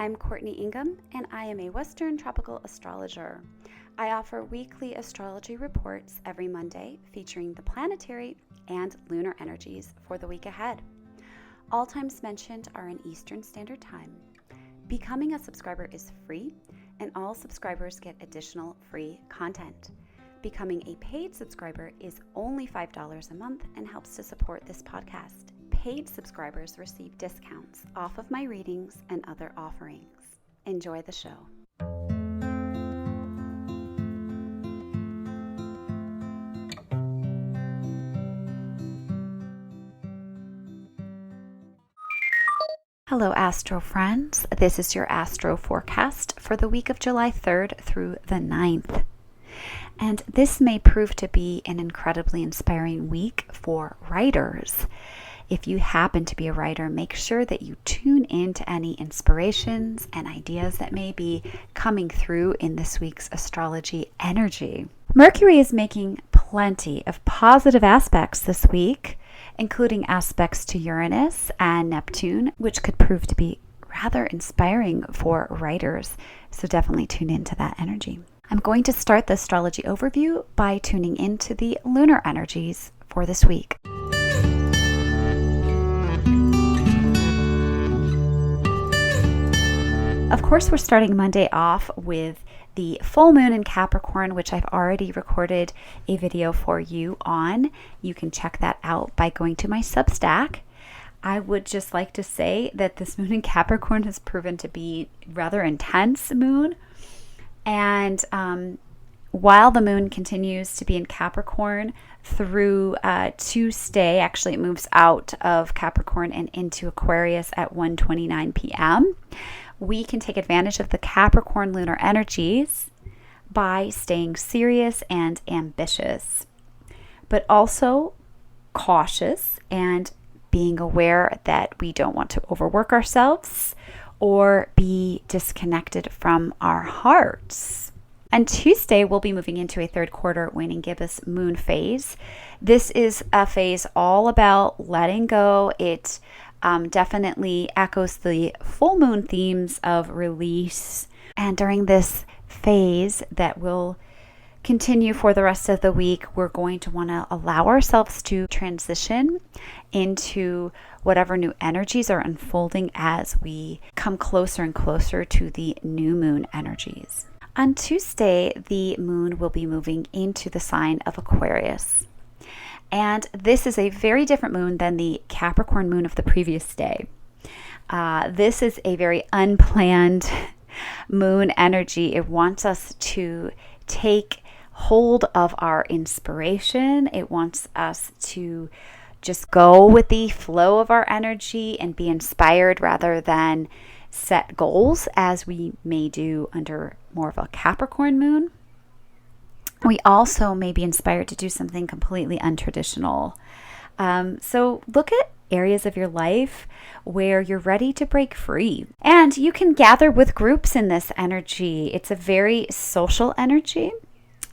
I'm Courtney Ingham, and I am a Western tropical astrologer. I offer weekly astrology reports every Monday featuring the planetary and lunar energies for the week ahead. All times mentioned are in Eastern Standard Time. Becoming a subscriber is free, and all subscribers get additional free content. Becoming a paid subscriber is only $5 a month and helps to support this podcast. Paid subscribers receive discounts off of my readings and other offerings. Enjoy the show. Hello, Astro friends. This is your Astro forecast for the week of July 3rd through the 9th. And this may prove to be an incredibly inspiring week for writers. If you happen to be a writer, make sure that you tune in to any inspirations and ideas that may be coming through in this week's astrology energy. Mercury is making plenty of positive aspects this week, including aspects to Uranus and Neptune, which could prove to be rather inspiring for writers. So definitely tune into that energy. I'm going to start the astrology overview by tuning into the lunar energies for this week. Of course, we're starting Monday off with the full moon in Capricorn, which I've already recorded a video for you on. You can check that out by going to my Substack. I would just like to say that this moon in Capricorn has proven to be rather intense moon. And while the moon continues to be in Capricorn through Tuesday, actually it moves out of Capricorn and into Aquarius at 1:29 p.m., we can take advantage of the Capricorn lunar energies by staying serious and ambitious, but also cautious and being aware that we don't want to overwork ourselves or be disconnected from our hearts. On Tuesday, we'll be moving into a third quarter waning gibbous moon phase. This is a phase all about letting go. It definitely echoes the full moon themes of release. And during this phase that will continue for the rest of the week, we're going to want to allow ourselves to transition into whatever new energies are unfolding as we come closer and closer to the new moon energies. On Tuesday, the moon will be moving into the sign of Aquarius. And this is a very different moon than the Capricorn moon of the previous day. This is a very unplanned moon energy. It wants us to take hold of our inspiration. It wants us to just go with the flow of our energy and be inspired rather than set goals as we may do under more of a Capricorn moon. We also may be inspired to do something completely untraditional. So look at areas of your life where you're ready to break free. And you can gather with groups in this energy. It's a very social energy,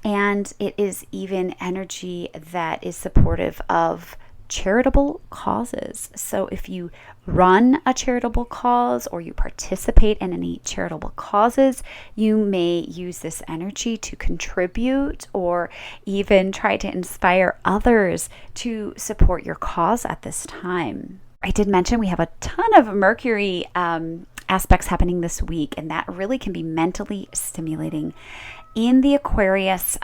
and it is even energy that is supportive of charitable causes. So if you run a charitable cause or you participate in any charitable causes, you may use this energy to contribute or even try to inspire others to support your cause at this time. I did mention we have a ton of Mercury aspects happening this week, and that really can be mentally stimulating. In the Aquarius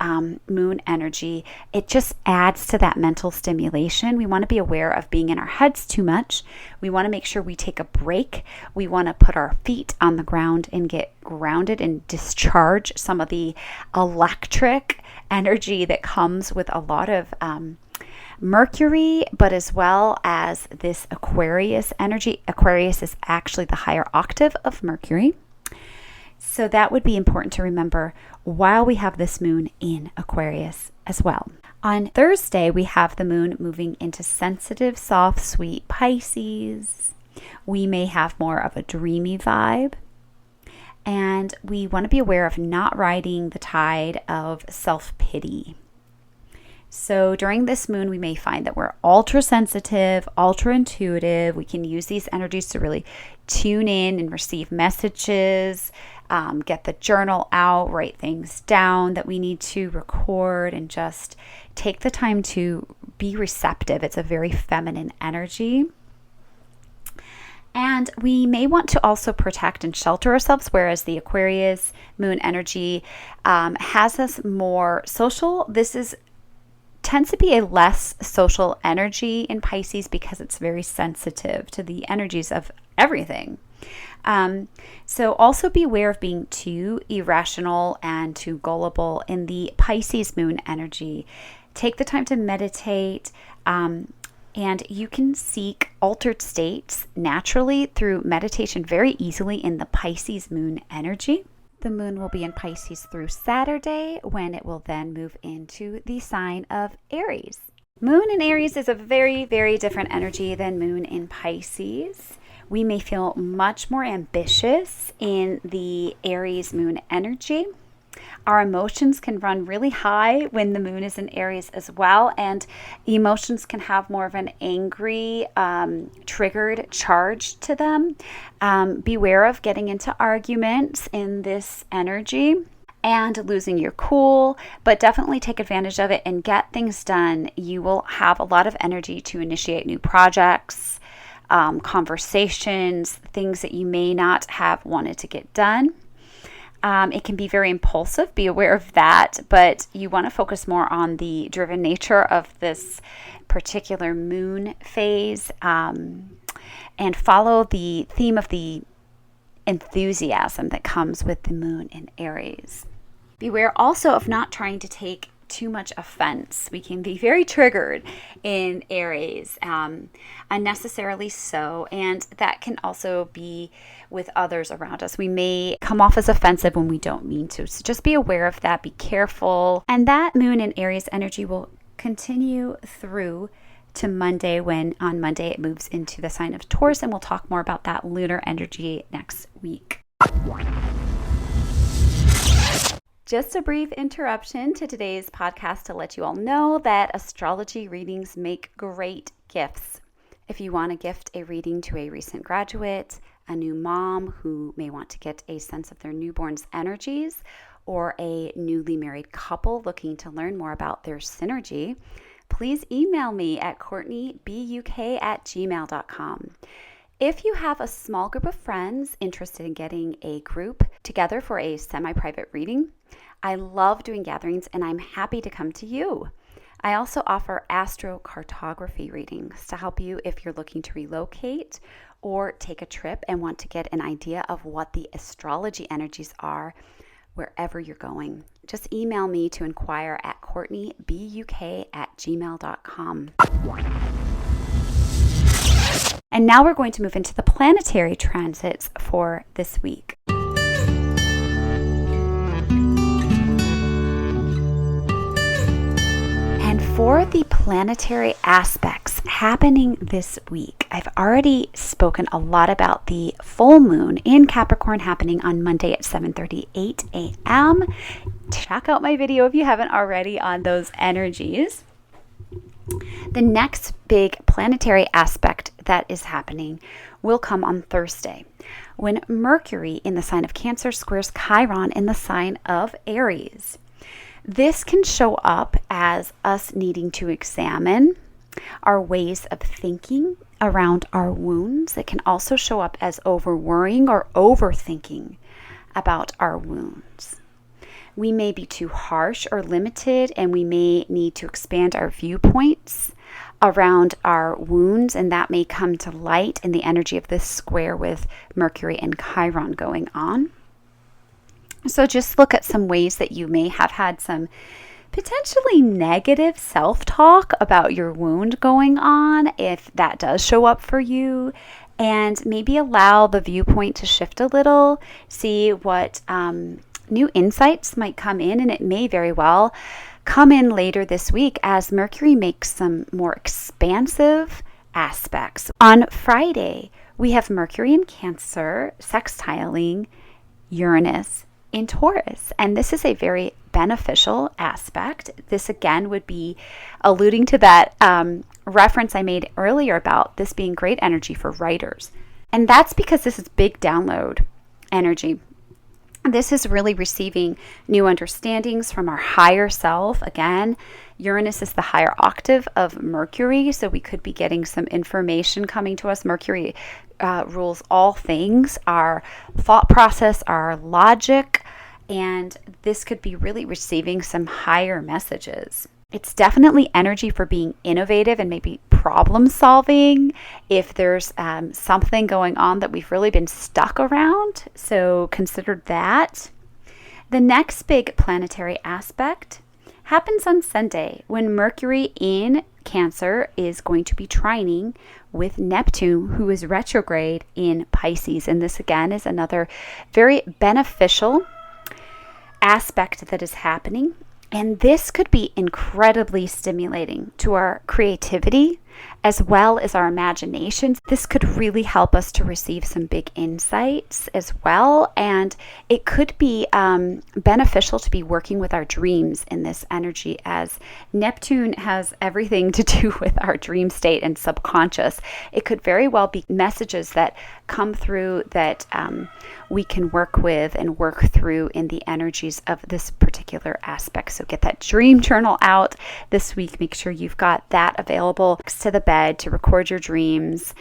moon energy, it just adds to that mental stimulation. We want to be aware of being in our heads too much. We want to make sure we take a break. We want to put our feet on the ground and get grounded and discharge some of the electric energy that comes with a lot of Mercury, but as well as this Aquarius energy. Aquarius is actually the higher octave of Mercury. So that would be important to remember while we have this moon in Aquarius as well. On Thursday, we have the moon moving into sensitive, soft, sweet Pisces. We may have more of a dreamy vibe. And we want to be aware of not riding the tide of self-pity. So during this moon, we may find that we're ultra sensitive, ultra intuitive. We can use these energies to really tune in and receive messages, get the journal out, write things down that we need to record, and just take the time to be receptive. It's a very feminine energy. And we may want to also protect and shelter ourselves, whereas the Aquarius moon energy has us more social. Tends to be a less social energy in Pisces because it's very sensitive to the energies of everything. So also be aware of being too irrational and too gullible in the Pisces moon energy. Take the time to meditate, and you can seek altered states naturally through meditation very easily in the Pisces moon energy. The moon will be in Pisces through Saturday, when it will then move into the sign of Aries. Moon in Aries is a very, very different energy than moon in Pisces. We may feel much more ambitious in the Aries moon energy. Our emotions can run really high when the moon is in Aries as well, and emotions can have more of an angry, triggered charge to them. Beware of getting into arguments in this energy and losing your cool, but definitely take advantage of it and get things done. You will have a lot of energy to initiate new projects, conversations, things that you may not have wanted to get done. It can be very impulsive, be aware of that, but you want to focus more on the driven nature of this particular moon phase, and follow the theme of the enthusiasm that comes with the moon in Aries. Beware also of not trying to take too much offense. We can be very triggered in Aries, unnecessarily so, and that can also be with others around us. We may come off as offensive when we don't mean to. So just be aware of that, be careful. And that moon in Aries energy will continue through to Monday, when on Monday it moves into the sign of Taurus, and we'll talk more about that lunar energy next week. Just a brief interruption to today's podcast to let you all know that astrology readings make great gifts. If you want to gift a reading to a recent graduate, a new mom who may want to get a sense of their newborn's energies, or a newly married couple looking to learn more about their synergy, please email me at courtneybuk@gmail.com. If you have a small group of friends interested in getting a group together for a semi-private reading, I love doing gatherings and I'm happy to come to you. I also offer astrocartography readings to help you if you're looking to relocate or take a trip and want to get an idea of what the astrology energies are wherever you're going. Just email me to inquire at courtneybuk@gmail.com. And now we're going to move into the planetary transits for this week. And for the planetary aspects happening this week, I've already spoken a lot about the full moon in Capricorn happening on Monday at 7:38 a.m. Check out my video if you haven't already on those energies. The next big planetary aspect that is happening will come on Thursday, when Mercury in the sign of Cancer squares Chiron in the sign of Aries. This can show up as us needing to examine our ways of thinking around our wounds. It can also show up as over-worrying or overthinking about our wounds. We may be too harsh or limited, and we may need to expand our viewpoints around our wounds, and that may come to light in the energy of this square with Mercury and Chiron going on. So just look at some ways that you may have had some potentially negative self-talk about your wound going on, if that does show up for you, and maybe allow the viewpoint to shift a little, see what new insights might come in, and it may very well come in later this week as Mercury makes some more expansive aspects. On Friday, we have Mercury in Cancer sextiling Uranus in Taurus. And this is a very beneficial aspect. This again would be alluding to that reference I made earlier about this being great energy for writers. And that's because this is big download energy. This is really receiving new understandings from our higher self. Again, Uranus is the higher octave of Mercury, so we could be getting some information coming to us. Mercury rules all things, our thought process, our logic, and this could be really receiving some higher messages. It's definitely energy for being innovative and maybe problem solving if there's something going on that we've really been stuck around. So consider that. The next big planetary aspect happens on Sunday when Mercury in Cancer is going to be trining with Neptune, who is retrograde in Pisces. And this again is another very beneficial aspect that is happening. And this could be incredibly stimulating to our creativity as well as our imaginations. This could really help us to receive some big insights as well. And it could be beneficial to be working with our dreams in this energy, as Neptune has everything to do with our dream state and subconscious. It could very well be messages that come through that we can work with and work through in the energies of this particular aspect. So get that dream journal out this week. Make sure you've got that available next to the bed to record your dreams.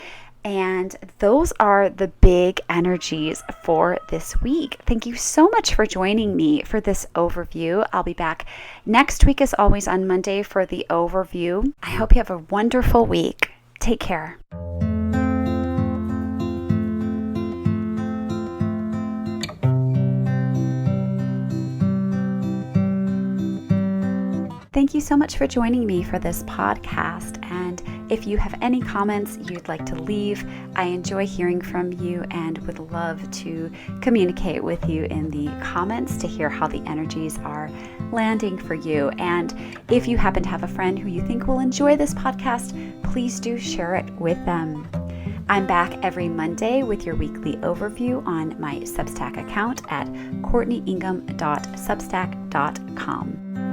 And those are the big energies for this week. Thank you so much for joining me for this overview. I'll be back next week, as always, on Monday for the overview. I hope you have a wonderful week. Take care. Thank you so much for joining me for this podcast. And if you have any comments you'd like to leave, I enjoy hearing from you and would love to communicate with you in the comments to hear how the energies are landing for you. And if you happen to have a friend who you think will enjoy this podcast, please do share it with them. I'm back every Monday with your weekly overview on my Substack account at courtneyingham.substack.com.